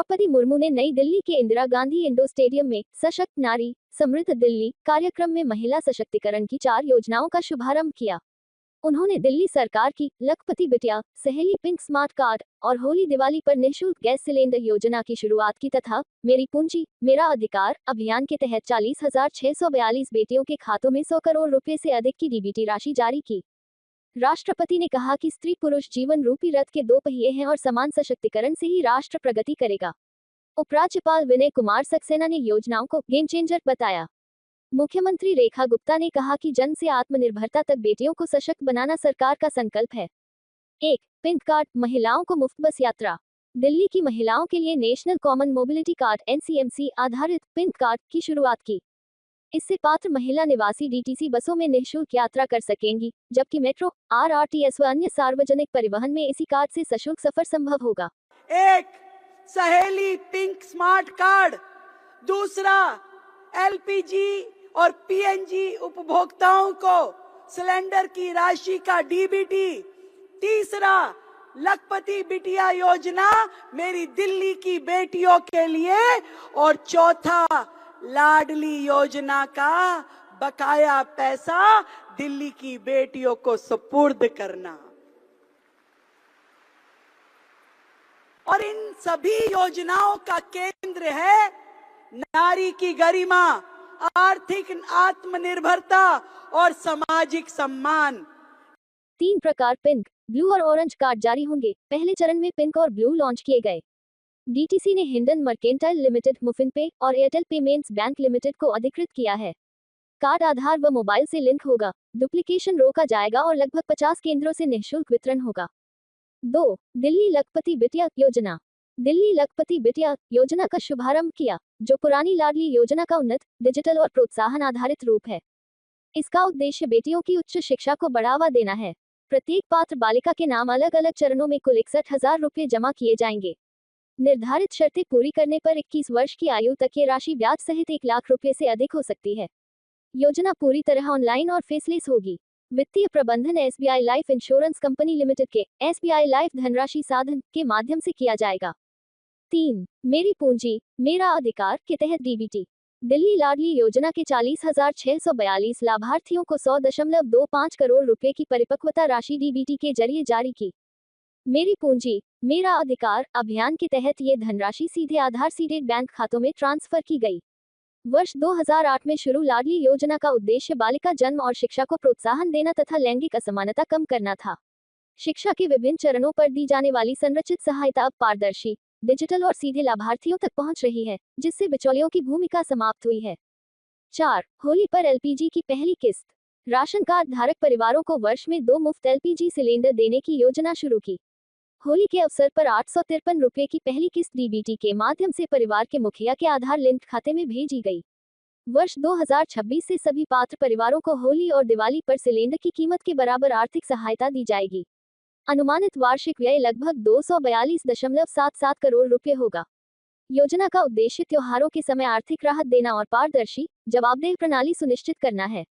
द्रौपदी मुर्मू ने नई दिल्ली के इंदिरा गांधी इंडोर स्टेडियम में सशक्त नारी समृद्ध दिल्ली कार्यक्रम में महिला सशक्तिकरण की 4 योजनाओं का शुभारंभ किया। उन्होंने दिल्ली सरकार की लखपति बिटिया, सहेली पिंक स्मार्ट कार्ड और होली दिवाली पर निःशुल्क गैस सिलेंडर योजना की शुरुआत की तथा मेरी पूंजी मेरा अधिकार अभियान के तहत 40,642 बेटियों के खातों में 100 करोड़ रुपए से अधिक की डीबीटी राशि जारी की। राष्ट्रपति ने कहा कि स्त्री पुरुष जीवन रूपी रथ के 2 पहिए हैं और समान सशक्तिकरण से ही राष्ट्र प्रगति करेगा। उपराज्यपाल विनय कुमार सक्सेना ने योजनाओं को गेम चेंजर बताया। मुख्यमंत्री रेखा गुप्ता ने कहा कि जन से आत्मनिर्भरता तक बेटियों को सशक्त बनाना सरकार का संकल्प है। 1. पिंक कार्ड, महिलाओं को मुफ्त बस यात्रा। दिल्ली की महिलाओं के लिए national common mobility card NCMC आधारित पिंक कार्ड की शुरुआत की। इससे पात्र महिला निवासी DTC बसों में निःशुल्क यात्रा कर सकेंगी, जबकि मेट्रो, RRTS व अन्य सार्वजनिक परिवहन में इसी कार्ड से सशुल्क सफर संभव होगा। 1. सहेली पिंक स्मार्ट कार्ड। दूसरा, LPG और PNG उपभोक्ताओं को सिलेंडर की राशि का DBT। तीसरा, लखपति बिटिया योजना मेरी दिल्ली की बेटियों के लिए। और चौथा, लाडली योजना का बकाया पैसा दिल्ली की बेटियों को सुपुर्द करना। और इन सभी योजनाओं का केंद्र है नारी की गरिमा, आर्थिक आत्मनिर्भरता और सामाजिक सम्मान। 3 प्रकार पिंक, ब्लू और ऑरेंज कार्ड जारी होंगे। पहले चरण में पिंक और ब्लू लॉन्च किए गए। DTC ने हिंडन मर्केंटाइल लिमिटेड, मुफिन पे और एयरटेल पेमेंट्स बैंक लिमिटेड को अधिकृत किया है। कार्ड आधार व मोबाइल से लिंक होगा, डुप्लीकेशन रोका जाएगा और लगभग 50 केंद्रों से निःशुल्क वितरण होगा। 2. दिल्ली लखपति बिटिया योजना। दिल्ली लखपति बिटिया योजना का शुभारंभ किया, जो पुरानी लाडली योजना का उन्नत, डिजिटल और प्रोत्साहन आधारित रूप है। इसका उद्देश्य बेटियों की उच्च शिक्षा को बढ़ावा देना है। प्रत्येक पात्र बालिका के नाम अलग अलग चरणों में कुल 61,000 रुपये जमा किए जाएंगे। निर्धारित शर्तें पूरी करने पर 21 वर्ष की आयु तक ये राशि ब्याज सहित 1 लाख रुपये से अधिक हो सकती है। योजना पूरी तरह ऑनलाइन और फेसलेस होगी। वित्तीय प्रबंधन SBI life insurance company limited के SBI लाइफ धनराशि साधन के माध्यम से किया जाएगा। 3. मेरी पूंजी मेरा अधिकार के तहत DBT। दिल्ली लाडली योजना के 40,642 लाभार्थियों को 100.25 करोड़ रुपए की परिपक्वता राशि DBT के जरिए जारी की। मेरी पूंजी मेरा अधिकार अभियान के तहत ये धनराशि सीधे आधार सीडेड बैंक खातों में ट्रांसफर की गई। वर्ष 2008 में शुरू लाडली योजना का उद्देश्य बालिका जन्म और शिक्षा को प्रोत्साहन देना तथा लैंगिक असमानता कम करना था। शिक्षा के विभिन्न चरणों पर दी जाने वाली संरचित सहायता अब पारदर्शी, डिजिटल और सीधे लाभार्थियों तक पहुंच रही है, जिससे बिचौलियों की भूमिका समाप्त हुई है। 4. होली पर LPG की पहली किस्त। राशन कार्ड धारक परिवारों को वर्ष में 2 मुफ्त LPG सिलेंडर देने की योजना शुरू की। होली के अवसर पर 853 रुपये की पहली किस्त DBT के माध्यम से परिवार के मुखिया के आधार लिंक्ड खाते में भेजी गई। वर्ष 2026 से सभी पात्र परिवारों को होली और दिवाली पर सिलेंडर की कीमत के बराबर आर्थिक सहायता दी जाएगी। अनुमानित वार्षिक व्यय लगभग 242.77 करोड़ रुपए होगा। योजना का उद्देश्य त्योहारों के समय आर्थिक राहत देना और पारदर्शी, जवाबदेह प्रणाली सुनिश्चित करना है।